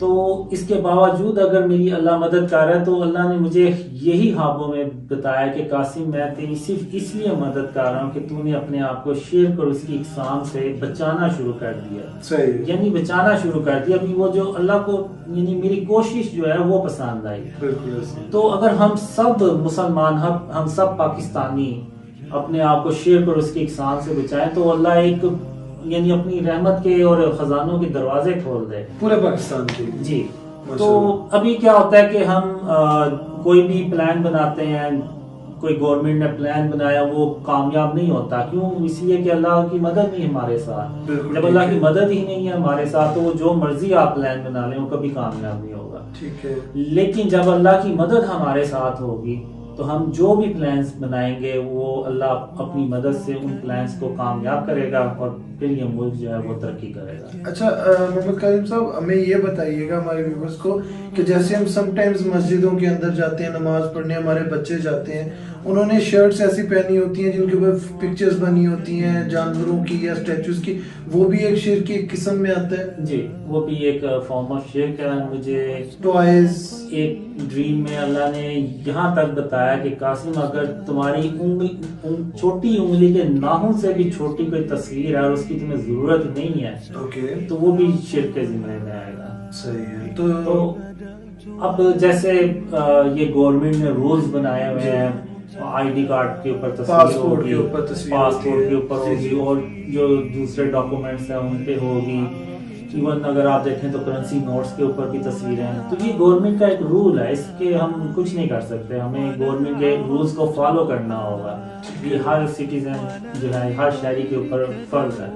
تو اس کے باوجود اگر میری اللہ مدد کر رہا ہے تو اللہ نے مجھے یہی خوابوں میں بتایا کہ قاسم میں تیری صرف اس لیے مدد کر رہا ہوں کہ تو نے اپنے آپ کو شرک اور اس کی اقسام سے بچانا شروع کر دیا. صحیح. یعنی بچانا شروع کر دیا. ابھی وہ جو اللہ کو یعنی میری کوشش جو ہے وہ پسند آئی. بالکل. تو اگر ہم سب مسلمان ہم سب پاکستانی اپنے آپ کو شرک اور اس کی اقسام سے بچائیں تو اللہ ایک یعنی اپنی رحمت کے اور خزانوں کے دروازے کھول دے پورے پاکستان کے. جی. تو ابھی کیا ہوتا ہے کہ ہم کوئی بھی پلان بناتے ہیں, کوئی گورنمنٹ نے پلان بنایا وہ کامیاب نہیں ہوتا. کیوں؟ اس لیے کہ اللہ کی مدد نہیں ہمارے ساتھ. جب اللہ کی مدد ہی نہیں ہے ہمارے ساتھ تو جو مرضی آپ پلان بنا لیں وہ کبھی کامیاب نہیں ہوگا. ٹھیک ہے. لیکن جب اللہ کی مدد ہمارے ساتھ ہوگی تو ہم جو بھی پلانز بنائیں گے وہ اللہ اپنی مدد سے ان پلانز کو کامیاب کرے گا اور پھر یہ ملک جو ہے وہ ترقی کرے گا. اچھا محمد قاسم صاحب, ہمیں یہ بتائیے گا ہمارے ویورز کو کہ جیسے ہم سم ٹائمز مسجدوں کے اندر جاتے ہیں نماز پڑھنے, ہمارے بچے جاتے ہیں, انہوں نے شرٹس ایسی پہنی ہوتی ہیں جن کے اوپر پکچرز بنی ہوتی ہیں جانوروں کی یا اسٹیچوز کی, وہ بھی ایک شرک کی قسم میں آتا ہے. جی, وہ بھی ایک فارم آف شرک ہے. مجھے ٹوائز ایک ڈریم میں اللہ نے یہاں تک بتایا کہ قاسم اگر تمہاری چھوٹی انگلی کے ناخن سے بھی چھوٹی کوئی تصویر ہے اور اس کی تمہیں ضرورت نہیں ہے تو وہ بھی شرک کے ذمہ میں آئے گا. صحیح ہے. تو اب جیسے یہ گورنمنٹ نے رولز بنائے ہوئے ہیں, آئی ڈی کارڈ کے اوپر تصویر ہوگی, پاسپورٹ کے اوپر ہوگی, اور جو دوسرے ڈاکومنٹس ہیں ان پہ ہوگی. ایون اگر آپ دیکھیں تو کرنسی نوٹس کے اوپر بھی تصویریں ہیں. تو یہ گورنمنٹ کا ایک رول ہے, اس کے ہم کچھ نہیں کر سکتے. ہمیں گورنمنٹ کے رولز کو فالو کرنا ہوگا. یہ ہر سٹیزن جو ہے, ہر شہری کے اوپر فرض ہے.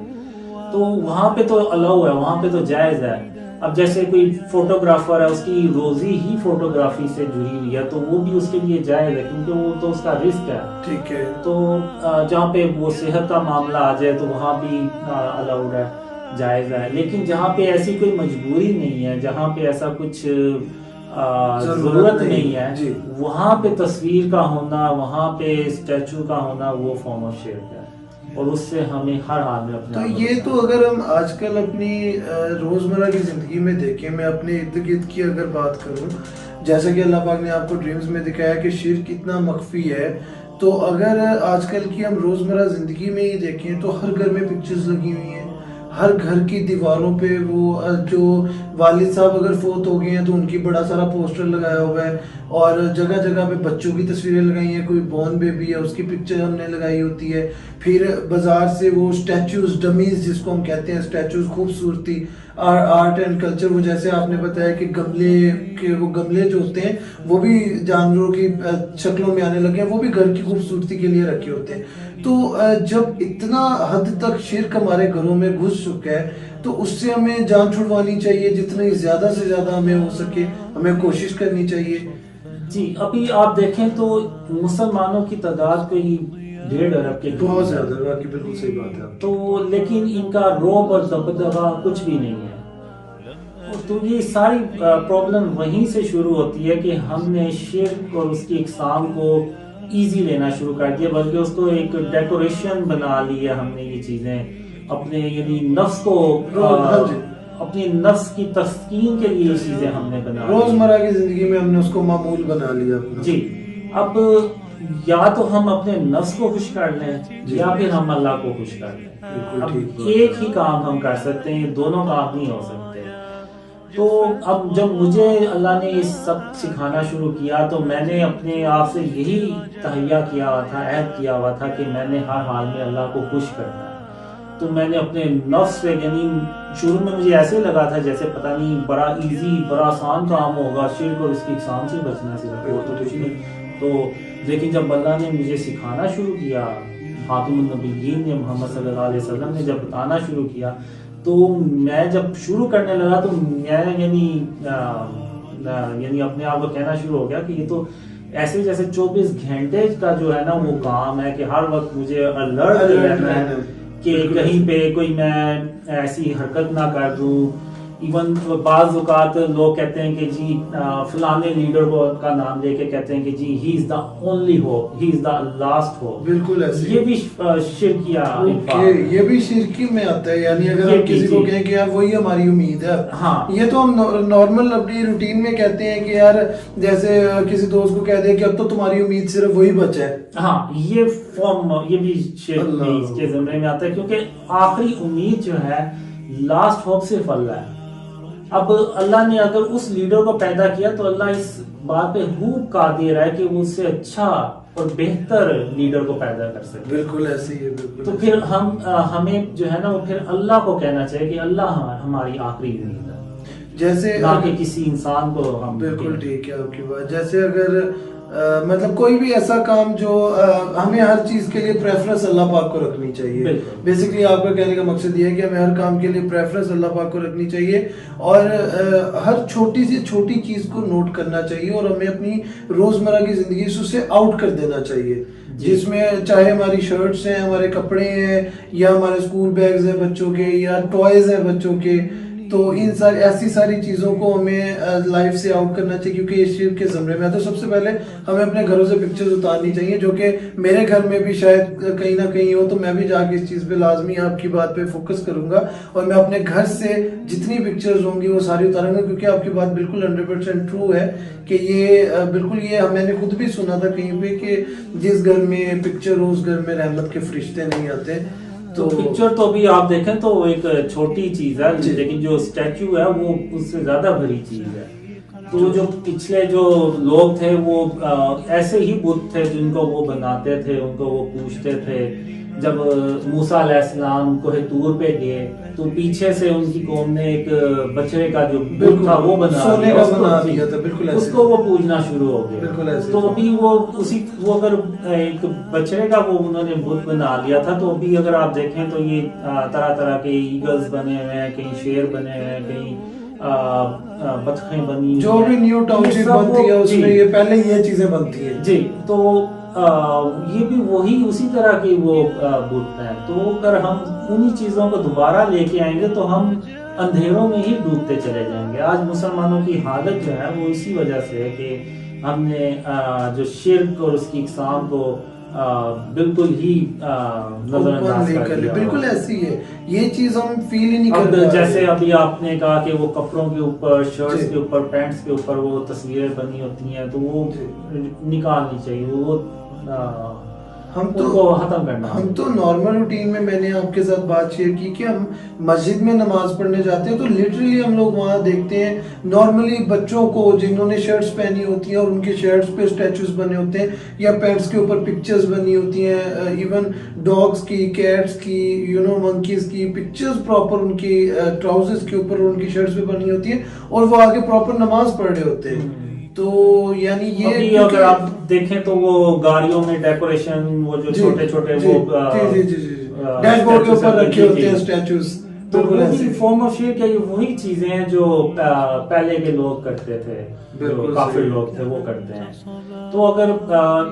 تو وہاں پہ تو الاؤ ہے, وہاں پہ تو جائز ہے. اب جیسے کوئی فوٹوگرافر ہے, اس کی روزی ہی فوٹوگرافی سے جڑی ہوئی ہے تو وہ بھی اس کے لیے جائز ہے کیونکہ وہ تو اس کا رسک ہے. ٹھیک ہے. تو جہاں پہ وہ صحت کا معاملہ آ جائے تو وہاں بھی الاؤڈ ہے, جائز ہے. لیکن جہاں پہ ایسی کوئی مجبوری نہیں ہے, جہاں پہ ایسا کچھ ضرورت نہیں ہے, وہاں پہ تصویر کا ہونا, وہاں پہ اسٹیچو کا ہونا وہ فارم آف شرک ہے اور اس سے ہمیں ہر حال میں اپنا. تو یہ تو اگر ہم آج کل اپنی روزمرہ کی زندگی میں دیکھیں, میں اپنے ارد گرد کی اگر بات کروں, جیسا کہ اللہ پاک نے آپ کو ڈریمز میں دکھایا کہ شرک اتنا مخفی ہے, تو اگر آج کل کی ہم روزمرہ زندگی میں ہی دیکھیں تو ہر گھر میں پکچرز لگی ہوئی ہیں, ہر گھر کی دیواروں پہ وہ جو والد صاحب اگر فوت ہو گئے ہیں تو ان کی بڑا سارا پوسٹر لگایا ہوا ہے, اور جگہ جگہ پہ بچوں کی تصویریں لگائی ہیں. کوئی بورن بیبی ہے اس کی پکچر ہم نے لگائی ہوتی ہے. پھر بازار سے وہ اسٹیچوز, ڈمیز جس کو ہم کہتے ہیں, اسٹیچوز خوبصورتی آرٹ اینڈ کلچر, وہ جیسے آپ نے بتایا کہ گملے کے وہ گملے جو ہوتے ہیں وہ بھی جانوروں کی شکلوں میں آنے لگے ہیں, وہ بھی گھر کی خوبصورتی کے لیے رکھے ہوتے ہیں. تو جب اتنا حد تک شرک ہمارے گھروں میں گھس چکا ہے تو اس سے ہمیں جان چھڑوانی چاہیے, جتنی زیادہ سے زیادہ ہمیں ہو سکے ہمیں کوشش کرنی چاہیے. جی, ابھی آپ دیکھیں تو مسلمانوں کی تعداد کوئی 1.5 ارب کے بہت زیادہ, باقی بالکل صحیح بات ہے. تو لیکن ان کا روب اور دبدبہ کچھ بھی نہیں ہے. تو یہ ساری پرابلم وہیں سے شروع ہوتی ہے کہ ہم نے شرک اور اس کی اقسام کو ایزی لینا شروع کر دیا, بلکہ اس کو ایک ڈیکوریشن بنا لی ہے ہم نے. یہ چیزیں اپنے یعنی نفس کو اپنی نفس کی تسکین کے لیے چیزیں ہم نے بنا لی, روزمرہ کی زندگی میں ہم نے اس کو معمول بنا لیا. جی, اب یا تو ہم اپنے نفس کو خوش کر لیں یا پھر ہم اللہ کو خوش کر لیں. اب ایک ہی کام ہم کر سکتے ہیں, دونوں کام نہیں ہو سکتے. تو اب جب مجھے اللہ نے یہ سب سکھانا شروع کیا تو میں نے اپنے آپ سے یہی تہیہ کیا ہوا تھا, عہد کیا ہوا تھا کہ میں نے ہر حال میں اللہ کو خوش کرنا ہے. تو میں نے اپنے نفس پہ, یعنی شروع میں مجھے ایسے لگا تھا جیسے پتہ نہیں بڑا ایزی بڑا آسان کام ہوگا شرک اور اس کی اقسام سے بچنا, تو لیکن جب اللہ نے مجھے سکھانا شروع کیا, خاتم النبیین نے محمد صلی اللہ علیہ وسلم نے جب بتانا شروع کیا, تو میں جب شروع کرنے لگا تو میں یعنی اپنے آپ کو کہنا شروع ہو گیا کہ یہ تو ایسے جیسے 24 گھنٹے کا جو ہے نا وہ کام ہے کہ ہر وقت مجھے الرٹ رہنا ہے کہ کہیں پہ کوئی میں ایسی حرکت نہ کر دوں ایون بعض اوقات لوگ کہتے ہیں کہ جی فلانے لیڈر کو کا نام لے کے کہتے ہیں کہ جی he is the only hope, he is the last hope. بالکل ایسے یہ بھی شرکیہ یہ بھی شرکی میں آتا ہے. یعنی اگر آپ کسی کو کہیں کہ یار وہی ہماری امید ہے، ہاں یہ تو ہم نارمل اپنی روٹین میں کہتے ہیں کہ یار جیسے کسی دوست کو کہہ دے کہ اب تو تمہاری امید صرف وہی بچا ہے. ہاں یہ فارم یہ بھی شرک کے زمرے میں آتا ہے، کیونکہ آخری امید جو ہے لاسٹ ہوپ صرف اللہ ہے. اب اللہ نے اگر اس لیڈر کو پیدا کیا تو اللہ اس بات پہ خوب قادر ہے کہ وہ اس سے اچھا اور بہتر لیڈر کو پیدا کر سکے. بالکل ایسے ہی ہے. بالکل تو پھر ہمیں جو ہے نا وہ پھر اللہ کو کہنا چاہیے کہ اللہ ہماری آخری امید ہے، جیسے نہ کہ کسی انسان کو ہم. بالکل ٹھیک ہے آپ کی بات. جیسے اگر مطلب کوئی بھی ایسا کام جو ہمیں ہر چیز کے لیے پریفرنس اللہ پاک کو رکھنی چاہیے. بیسیکلی آپ کا کہنے کا مقصد یہ ہے کہ ہمیں ہر کام کے لیے پریفرنس اللہ پاک کو رکھنی چاہیے اور ہر چھوٹی سی چھوٹی چیز کو نوٹ کرنا چاہیے اور ہمیں اپنی روزمرہ کی زندگی سے اسے آؤٹ کر دینا چاہیے. جس میں چاہے ہماری شرٹس ہیں، ہمارے کپڑے ہیں، یا ہمارے اسکول بیگز ہیں بچوں کے، یا ٹوائز ہیں بچوں کے، تو ان ایسی ساری چیزوں کو ہمیں لائف سے آؤٹ کرنا چاہیے کیونکہ یہ شرک کے زمرے میں آتا ہے. سب سے پہلے ہمیں اپنے گھروں سے پکچرز اتارنی چاہیے، جو کہ میرے گھر میں بھی شاید کہیں نہ کہیں ہو، تو میں بھی جا کے اس چیز پہ لازمی آپ کی بات پہ فوکس کروں گا اور میں اپنے گھر سے جتنی پکچرز ہوں گی وہ ساری اتاروں گا. کیونکہ آپ کی بات بالکل 100% ٹرو ہے کہ یہ بالکل یہ میں نے خود بھی سنا تھا کہیں پہ کہ جس گھر میں پکچر ہو اس گھر میں رحمت کے فرشتے نہیں آتے. تو پکچر تو بھی آپ دیکھیں تو ایک چھوٹی چیز ہے، لیکن جو اسٹیچو ہے وہ اس سے زیادہ بڑی چیز ہے. تو جو پچھلے جو لوگ تھے وہ ایسے ہی بت تھے جن کو وہ بناتے تھے، ان کو وہ پوچھتے تھے. جب موسیٰ علیہ السلام کوہ طور پہ گئے تو پیچھے سے ان کی قوم نے ایک بچڑے کا جو بت تھا وہ بنا دیا تھا، اس کو وہ پوجنا شروع ہو گیا. تو ابھی وہ اگر ایک بچڑے کا وہ انہوں نے بت بنا لیا تھا، تو ابھی اگر آپ دیکھیں تو یہ طرح طرح کے ایگلز بنے ہوئے ہیں، کہیں شیر بنے ہوئے ہیں، کہیں بطخیں بنی، جو بھی نیو ٹاؤن شپ بنتی ہے اس میں یہ پہلے یہ چیزیں بنتی ہیں. جی تو یہ بھی وہی اسی طرح کی وہ بت ہیں. تو اگر ہم انہی چیزوں کو دوبارہ لے کے آئیں گے تو ہم اندھیروں میں ہی ڈوبتے چلے جائیں گے. آج مسلمانوں کی حالت جو ہے وہ اسی وجہ سے ہے کہ ہم نے جو شرک اور اس کی اقسام کو بالکل ہی نظر انداز کر دیا. بالکل ایسی ہے یہ چیز، ہم فیل ہی نہیں کرتے. جیسے ابھی آپ نے کہا کہ وہ کپڑوں کے اوپر، شرٹس کے اوپر، پینٹس کے اوپر وہ تصویریں بنی ہوتی ہیں، تو وہ نکالنی چاہیے. وہ ہم تو نارمل روٹین میں نے آپ کے ساتھ بات شیئر کی کہ ہم مسجد میں نماز پڑھنے جاتے ہیں تو لٹرلی ہم لوگ وہاں دیکھتے ہیں نارملی بچوں کو جنہوں نے شرٹس پہنی ہوتی ہیں اور ان کے شرٹس پہ اسٹیچوز بنے ہوتے ہیں یا پینٹس کے اوپر پکچرز بنی ہوتی ہیں، ایون ڈاگس کی، کیٹس کی، منکیز کی پکچرز پراپر ان کی ٹراؤزرز کے اوپر اور ان کی شرٹس پہ بنی ہوتی ہیں اور وہ آگے پراپر نماز پڑھ رہے ہوتے ہیں. تو یعنی یہ اگر آپ دیکھیں تو وہ گاڑیوں میں ڈیکوریشن، وہ جو چھوٹے چھوٹے وہ ڈیش بورڈ کے اوپر رکھے ہوتے ہیں اسٹیچوز. تو فارم آف شرک ہے، یہ وہی چیزیں ہیں جو پہلے کے لوگ کرتے تھے، جو کافر لوگ تھے وہ کرتے ہیں. تو اگر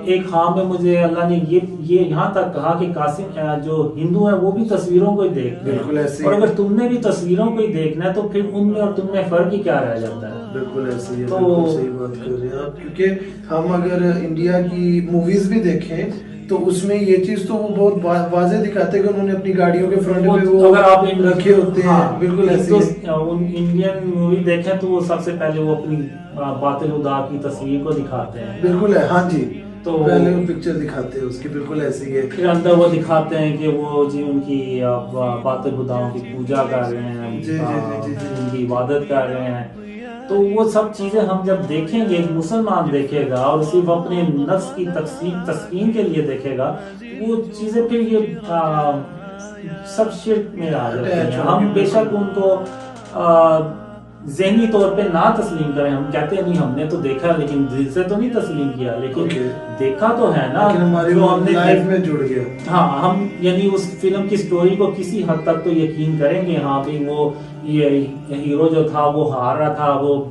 ایک خام میں مجھے اللہ نے یہ یہاں تک کہا کہ قاسم جو ہندو ہیں وہ بھی تصویروں کو ہی دیکھتے ہیں، اور اگر تم نے بھی تصویروں کو ہی دیکھنا ہے تو پھر ان میں اور تم میں فرق ہی کیا رہ جاتا ہے. بالکل ایسی ہے، بالکل صحیح بات کر رہے ہیں آپ. کیونکہ ہم اگر انڈیا کی موویز بھی دیکھیں تو اس میں یہ چیز تو وہ بہت واضح دکھاتے ہیں کہ انہوں نے اپنی گاڑیوں کے فرنٹ پہ وہ اگر آپ رکھے ہوتے ہیں. بالکل ایسے انڈین مووی دیکھیں تو وہ سب سے پہلے وہ اپنی باطل خدا کی تصویر کو دکھاتے ہیں. بالکل ہے، ہاں جی، تو پہلے وہ پکچر دکھاتے ہیں اس کی. بالکل ایسے ہی ہے. پھر اندر وہ دکھاتے ہیں کہ وہ جی ان کی باطل خداؤں کی پوجا کر رہے ہیں، ان کی عبادت کر رہے ہیں. تو وہ سب چیزیں ہم جب دیکھیں گے، ایک مسلمان دیکھے گا اور صرف اپنے نفس کی تسکین کے لیے دیکھے گا، وہ چیزیں پھر یہ سب شرک میں آ جاتی ہیں. ہم بے شک ان کو ذہنی طور پہ نہ تسلیم کریں، ہم کہتے ہیں نہیں ہم نے تو دیکھا لیکن دل سے تو نہیں تسلیم کیا، لیکن دیکھا تو ہے نا، جو ہم نے لائف میں جڑ گیا. ہاں ہم یعنی اس فلم کی سٹوری کو کسی حد تک تو یقین کریں گے. ہاں بھی وہ یہ ہیرو جو تھا وہ ہار رہا تھا، وہ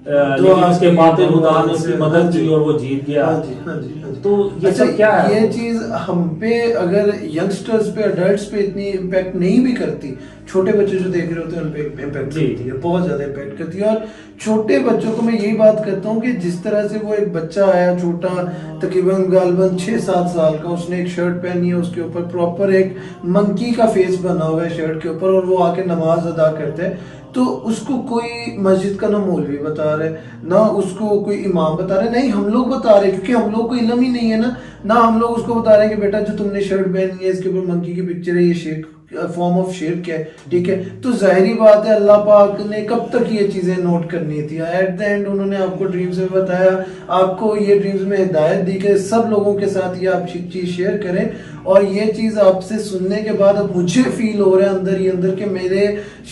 لیکن اس کے بعد خدا نے اس کی مدد کی اور وہ جیت گیا. ہاں جی ہاں جی ہاں جی. تو یہ سب کیا ہے؟ یہ چیز ہم پہ اگر ینگسٹرز پہ اڈلٹس پہ اتنی امپیکٹ نہیں بھی کرتی, چھوٹے بچے جو دیکھ رہے ہوتے ہیں ان پہ امپیکٹ کرتی ہے, بہت زیادہ امپیکٹ کرتی ہے. اور چھوٹے بچوں کو میں یہی بات کرتا ہوں کہ جس طرح سے وہ ایک بچہ آیا چھوٹا تقریباً غالباً 6-7 سال کا, اس نے ایک شرٹ پہنی ہے, اس کے اوپر پراپر ایک منکی کا فیس بنا ہوا ہے شرٹ کے اوپر, اور وہ آ کے نماز ادا کرتا ہے, تو اس کو کوئی مسجد کا نہ مولوی بتا رہے, نہ اس کو کوئی امام بتا رہے, نہیں ہم لوگ بتا رہے, کیونکہ ہم لوگ کو علم ہی نہیں ہے نا. نہ ہم لوگ اس کو بتا رہے ہیں کہ بیٹا جو تم نے شرٹ پہنی ہے اس کے اوپر منکی کی پکچر ہے, یہ شرک فارم آف شرک ہے, ٹھیک ہے. تو ظاہری بات ہے اللہ پاک نے کب تک یہ چیزیں نوٹ کرنی تھی. ایٹ دا اینڈ انہوں نے آپ کو ڈریمز میں بتایا, آپ کو یہ ڈریمز میں ہدایت دی کہ سب لوگوں کے ساتھ یہ آپ چیز شیئر کریں. اور یہ چیز آپ سے سننے کے بعد اب مجھے فیل ہو رہا ہے اندر ہی اندر کہ میرے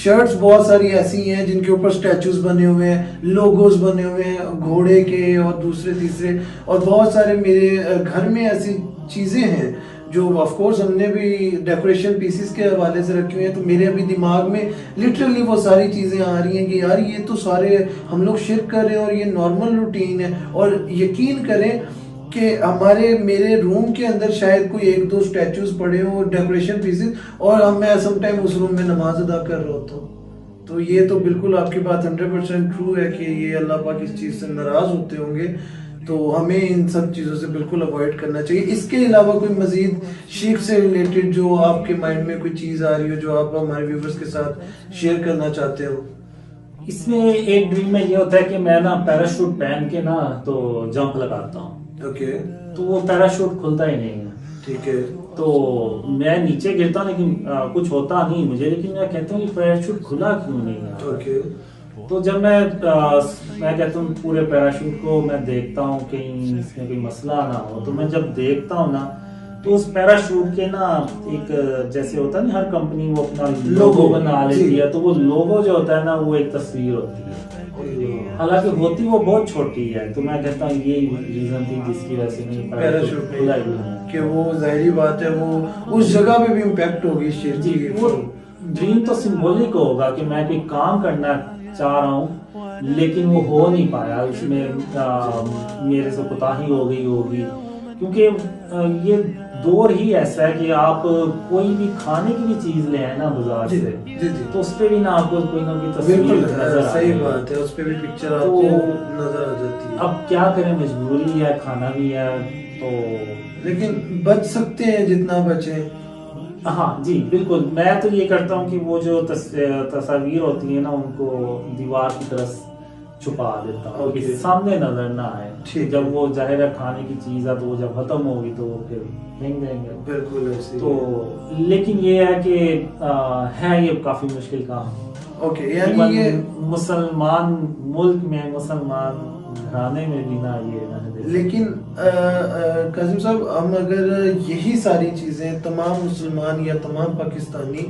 شرٹس بہت ساری ایسی ہیں جن کے اوپر اسٹیچوز بنے ہوئے ہیں, لوگوز بنے ہوئے ہیں گھوڑے کے اور دوسرے تیسرے, اور بہت سارے میرے گھر میں ایسی چیزیں ہیں جو آف کورس ہم نے بھی ڈیکوریشن پیسز کے حوالے سے رکھی ہوئی ہیں. تو میرے ابھی دماغ میں لٹرلی وہ ساری چیزیں آ رہی ہیں کہ یار یہ تو سارے ہم لوگ شرک کر رہے ہیں اور یہ نارمل روٹین ہے. اور یقین کریں کہ میرے روم کے اندر شاید کوئی 1-2 اسٹیچوز پڑے ہوں ڈیکوریشن پیسز, اور میں سم ٹائم اس روم میں نماز ادا کر رہا ہوتا ہوں. تو یہ تو بالکل آپ کی بات 100% ٹرو ہے کہ یہ اللہ پاک اس چیز سے ناراض ہوتے ہوں گے. تو ہمیں ان سب چیزوں سے بالکل اوائڈ کرنا چاہیے. اس کے علاوہ کوئی مزید شرک سے ریلیٹڈ جو آپ کے مائنڈ میں کوئی چیز آ رہی ہو جو آپ ہمارے ویورز کے ساتھ شیئر کرنا چاہتے ہو؟ اس میں ایک ڈریم میں یہ ہوتا ہے کہ میں نا پیراشوٹ پہن کے نا تو جمپ لگاتا ہوں. اوکے. تو وہ پیراشوٹ کھلتا ہی نہیں ہے. ٹھیک ہے. تو میں نیچے گرتا ہوں لیکن کچھ ہوتا نہیں مجھے, لیکن میں کہتا ہوں کہ پیراشوٹ کھلا کیوں نہیں ہے. اوکے. تو جب میں کہتا ہوں پورے پیراشوٹ کو میں دیکھتا ہوں کہیں اس میں کوئی مسئلہ نہ ہو, تو میں جب دیکھتا ہوں نا تو اس پیراشوٹ کے نا ایک جیسے ہوتا ہے نا ہر کمپنی وہ اپنا لوگو بنا لیتی ہے, تو وہ لوگو جو ہوتا ہے نا وہ ایک تصویر ہوتی ہے, حالانکہ ہوتی وہ بہت چھوٹی ہے. تو میں کہتا ہوں یہ ریزن تھی جس کی وجہ سے نہیں پیراشوٹ کھلا ہی نہیں, کہ وہ ظاہری بات ہے وہ اس جگہ پہ بھی امپیکٹ ہوگی شیر جی. وہ ڈریم تو سمبولک ہوگا کہ میں کوئی کام کرنا چاہ رہا ہوں لیکن وہ ہو نہیں پایا, اس میں میرے سے کوتاہی ہو گئی ہوگی, کیونکہ یہ دور ہی ایسا ہے کہ آپ کوئی بھی کھانے کی بھی چیز لے آئے نا بازار سے تو اس پہ بھی نا آپ کو کوئی نہ کوئی تصویر نظر آتی ہے. صحیح بات ہے, اس پہ بھی پکچر آپ کو نظر آ جاتی ہے. اب کیا کریں, مجبوری ہے, کھانا بھی ہے, تو لیکن بچ سکتے ہیں جتنا بچیں. ہاں جی بالکل. میں تو یہ کرتا ہوں کہ وہ جو تصاویر ہوتی ہیں نا ان کو دیوار کی طرف چھپا دیتا ہوں کہ سامنے نظر نہ آئے. جب وہ ظاہر ہے کھانے کی چیز ہے تو وہ جب ختم ہوگی تو پھر پھینک دیں گے. بالکل ایسے. تو لیکن یہ ہے کہ ہے یہ کافی مشکل کام. اوکے. یعنی یہ مسلمان ملک میں مسلمان گھرانے میں بھی نہ یہ. لیکن قاسم صاحب ہم اگر یہی ساری چیزیں تمام مسلمان یا تمام پاکستانی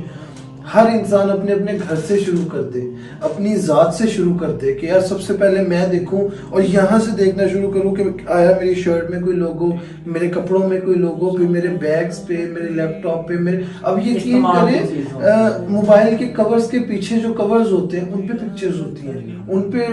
ہر انسان اپنے اپنے گھر سے شروع کر دے, اپنی ذات سے شروع کر دے کہ یار سب سے پہلے میں دیکھوں اور یہاں سے دیکھنا شروع کروں کہ آیا میری شرٹ میں کوئی لوگو, میرے کپڑوں میں کوئی لوگو, پھر میرے بیگز پہ, میرے لیپ ٹاپ پہ, میرے اب یقین کریں موبائل کے کورز کے پیچھے جو کورز ہوتے ہیں ان پہ پکچرز ہوتی ہیں, ان پہ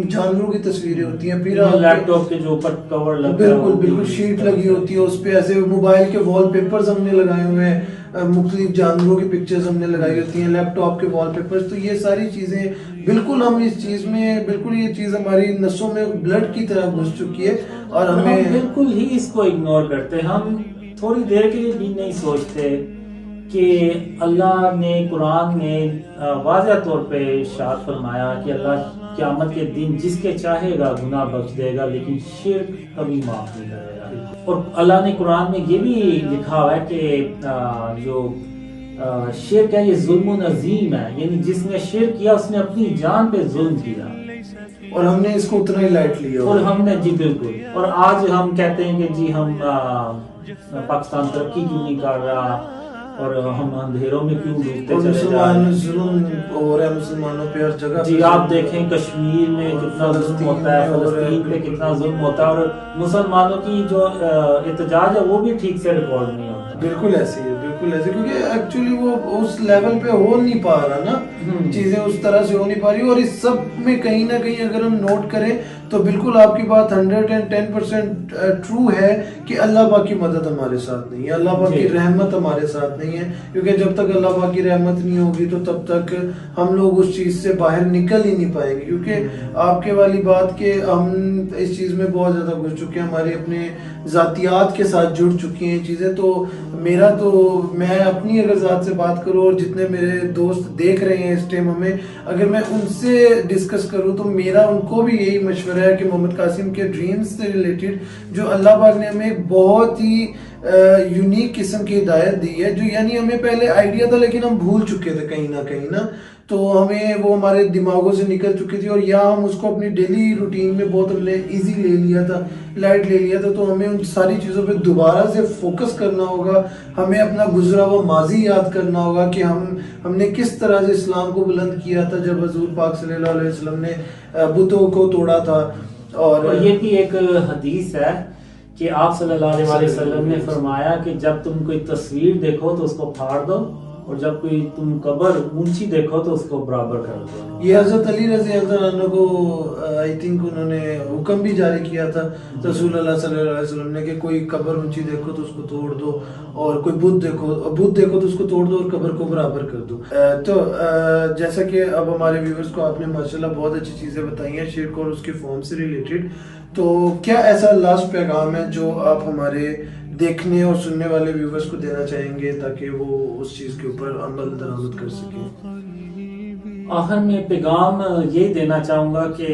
جانوروں کی تصویریں ہوتی ہیں, پھر لیپ ٹاپ کے جو اوپر کور لگا بالکل بالکل شیٹ لگی ہوتی ہے, اس پہ ایسے موبائل کے وال پیپرز ہم نے لگائے ہوئے ہیں, مختلف جانوروں کی پکچرز ہم نے لگائی ہوتی ہیں, لیپ ٹاپ کے وال پیپرز. تو یہ ساری چیزیں بالکل ہم اس چیز میں بالکل یہ چیز ہماری نسوں میں بلڈ کی طرح گھس چکی ہے اور ہمیں بالکل ہی اس کو اگنور کرتے ہیں. ہم تھوڑی دیر کے لیے بھی نہیں سوچتے کہ اللہ نے قرآن میں واضح طور پہ ارشاد فرمایا کہ اللہ قیامت کے دن جس کے چاہے گا گناہ بخش دے گا لیکن شرک کبھی معاف نہیں کرے گا. اور اللہ نے قرآن میں یہ بھی لکھا ہوا ہے کہ جو شرک ہے یہ ظلم عظیم ہے, یعنی جس نے شرک کیا اس نے اپنی جان پہ ظلم کیا اور ہم نے اس کو اتنا ہی لائٹ لیا. اور ہم نے جی بالکل. اور آج ہم کہتے ہیں کہ جی ہم پاکستان ترقی کیوں نہیں کر رہا, اور ہم اندھیروں میں کیوں ڈوبتے اور چلے جا رہے مسلمان ہیں. ظلم ہو رہا ہے مسلمانوں پہ ہر جگہ. جی آپ دیکھیں کشمیر میں کتنا ظلم ہوتا ہے, فلسطین پہ کتنا ظلم ہوتا ہے, اور مسلمانوں کی جو احتجاج ہے وہ بھی ٹھیک سے ریکارڈ نہیں ہوتا. بالکل ایسی ہے, بالکل ایسی, کیونکہ ایکچولی وہ اس لیول پہ ہو نہیں پا رہا نا, چیزیں اس طرح سے ہو نہیں پا رہی. اور اس سب میں کہیں نہ کہیں اگر ہم نوٹ کریں تو بالکل آپ کی بات 110% ٹرو ہے کہ اللہ پاک کی مدد ہمارے ساتھ نہیں ہے, اللہ پاک کی رحمت ہمارے ساتھ نہیں ہے. کیونکہ جب تک اللہ پاک کی رحمت نہیں ہوگی تو تب تک ہم لوگ اس چیز سے باہر نکل ہی نہیں پائیں گے. کیونکہ آپ کے والی بات کہ ہم اس چیز میں بہت زیادہ گھس چکے ہیں, ہمارے اپنے ذاتیات کے ساتھ جڑ چکی ہیں چیزیں. تو میں اپنی اگر ذات سے بات کروں اور جتنے میرے دوست دیکھ رہے ہیں اس ٹائم ہمیں, اگر میں ان سے ڈسکس کروں تو میرا ان کو بھی یہی مشورہ ہے کہ محمد قاسم کے ڈریمز سے ریلیٹڈ جو اللہ پاک نے ہمیں ایک بہت ہی یونیک قسم کی ہدایت دی ہے, جو یعنی ہمیں پہلے آئیڈیا تھا لیکن ہم بھول چکے تھے کہیں نہ, تو ہمیں وہ ہمارے دماغوں سے نکل چکی تھی, اور یا ہم اس کو اپنی ڈیلی روٹین میں بہت ایزی لے لیا تھا, لائٹ لے لیا تھا. تو ہمیں ان ساری چیزوں پہ دوبارہ سے فوکس کرنا ہوگا, ہمیں اپنا گزرا ہوا ماضی یاد کرنا ہوگا کہ ہم نے کس طرح سے اسلام کو بلند کیا تھا جب حضور پاک صلی اللہ علیہ وسلم نے بتوں کو توڑا تھا. اور یہ بھی ایک حدیث ہے کہ آپ صلی اللہ علیہ وسلم نے فرمایا کہ جب تم کوئی تصویر دیکھو تو اس کو پھاڑ دو, اور جب کوئی تم قبر اونچی دیکھو تو اس کو برابر کر دو. یہ حضرت علی رضی اللہ عنہ کو آئی تھنک انہوں نے حکم بھی جاری کیا تھا رسول اللہ صلی اللہ علیہ وسلم نے کہ کوئی قبر اونچی دیکھو تو اس کو توڑ دو, اور کوئی بت دیکھو تو اس کو توڑ دو اور قبر کو برابر کر دو. تو جیسا کہ اب ہمارے ویورز کو آپ نے ماشاءاللہ بہت اچھی چیزیں بتائی ہیں شیئر کو, اور اس کی فارم سے ریلیٹڈ, تو کیا ایسا لاسٹ پیغام ہے جو آپ ہمارے دیکھنے اور سننے والے ویورز کو دینا چاہیں گے تاکہ وہ اس چیز کے اوپر عمل درآمد کر سکیں؟ آخر میں پیغام یہ دینا چاہوں گا کہ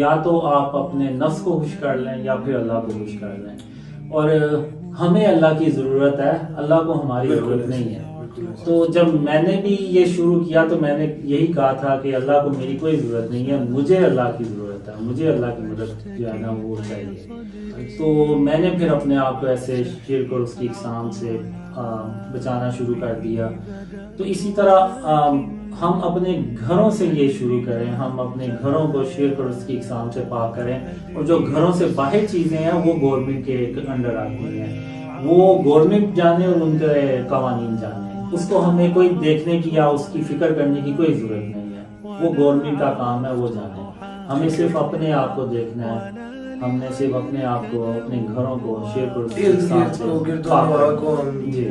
یا تو آپ اپنے نفس کو خوش کر لیں یا پھر اللہ کو خوش کر لیں, اور ہمیں اللہ کی ضرورت ہے, اللہ کو ہماری ضرورت نہیں ہے. تو جب میں نے بھی یہ شروع کیا تو میں نے یہی کہا تھا کہ اللہ کو میری کوئی ضرورت نہیں ہے, مجھے اللہ کی ضرورت ہے, مجھے اللہ کی مدد جو ہے نا وہ چاہیے. تو میں نے پھر اپنے آپ کو ایسے شرک اور اس کی اقسام سے بچانا شروع کر دیا. تو اسی طرح ہم اپنے گھروں سے یہ شروع کریں, ہم اپنے گھروں کو شرک اور اس کی اقسام سے پاک کریں, اور جو گھروں سے باہر چیزیں ہیں وہ گورنمنٹ کے انڈر آتی ہیں, وہ گورنمنٹ جانے اور ان کے قوانین جانے, اس کو ہمیں کوئی دیکھنے کی یا اس کی فکر کرنے کی کوئی ضرورت نہیں ہے, وہ گورنمنٹ کا کام ہے, وہ جانے. ہمیں صرف اپنے آپ کو دیکھنا ہے, ہم نے صرف اپنے آپ کو, اپنے گھروں کو شرک اور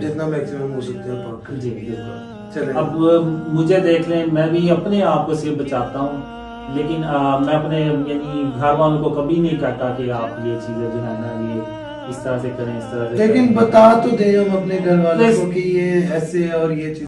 جتنا میکسیمم ہو سکتے ہیں پاک. جی بالکل. اب مجھے دیکھ لیں, میں بھی اپنے آپ کو صرف بچاتا ہوں, لیکن میں اپنے یعنی گھر والوں کو کبھی نہیں کہتا کہ آپ یہ چیزیں جو ہے نا یہ اس طرح سے کریں, اس طرح سے, لیکن بتا تو دیں ہم اپنے گھر والوں کو کہ یہ ایسے ہے اور یہ چیز